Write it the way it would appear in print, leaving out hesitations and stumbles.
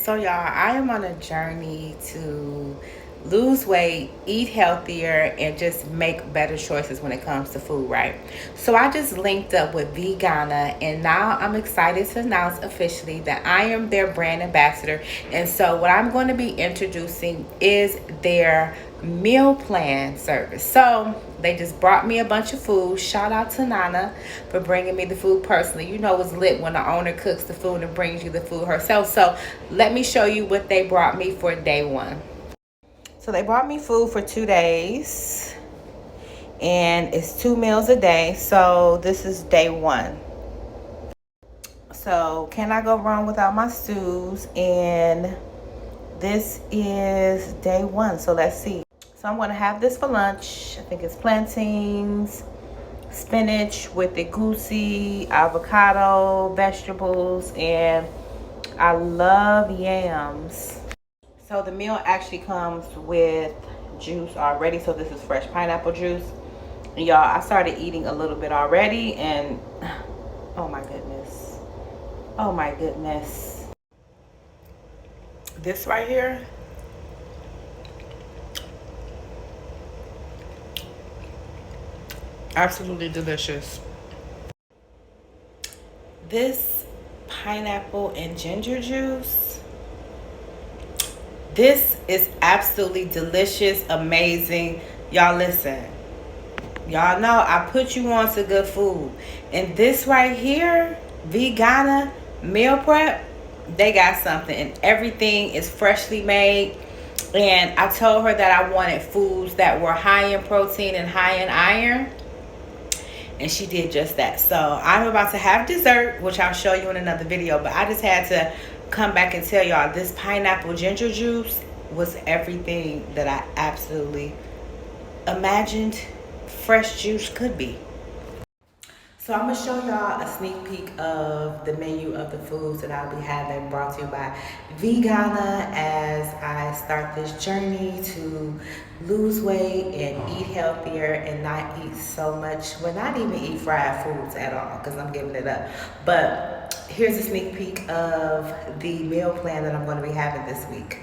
So y'all, I am on a journey to lose weight, eat healthier, and just make better choices when it comes to food, right? So I just linked up with Vegana, and now I'm excited to announce officially that I am their brand ambassador. And so what I'm going to be introducing is their meal plan service. So they just brought me a bunch of food. Shout out to Nana for bringing me the food personally. You know it's lit when the owner cooks the food and brings you the food herself. So let me show you what they brought me for day one. So they brought me food for 2 days, and it's 2 meals a day. So this is day one. So can I go wrong without my stews? And this is day one. So let's see. So I'm gonna have this for lunch. I think it's plantains, spinach with the goosey, avocado, vegetables, and I love yams. So the meal actually comes with juice already. So this is fresh pineapple juice. And y'all, I started eating a little bit already, and oh my goodness. Oh my goodness. This right here, absolutely delicious. This pineapple and ginger juice, this is absolutely delicious, amazing. Y'all listen. Y'all know I put you on to good food. And this right here, Vegana meal prep, they got something. And everything is freshly made. And I told her that I wanted foods that were high in protein and high in iron. And she did just that. So I'm about to have dessert, which I'll show you in another video. But I just had to come back and tell y'all this pineapple ginger juice was everything that I absolutely imagined fresh juice could be. So I'm gonna show y'all a sneak peek of the menu of the foods that I'll be having, brought to you by Vegana, as I start this journey to lose weight and eat healthier and not eat so much, well, not even eat fried foods at all, because I'm giving it up. But here's a sneak peek of the meal plan that I'm going to be having this week.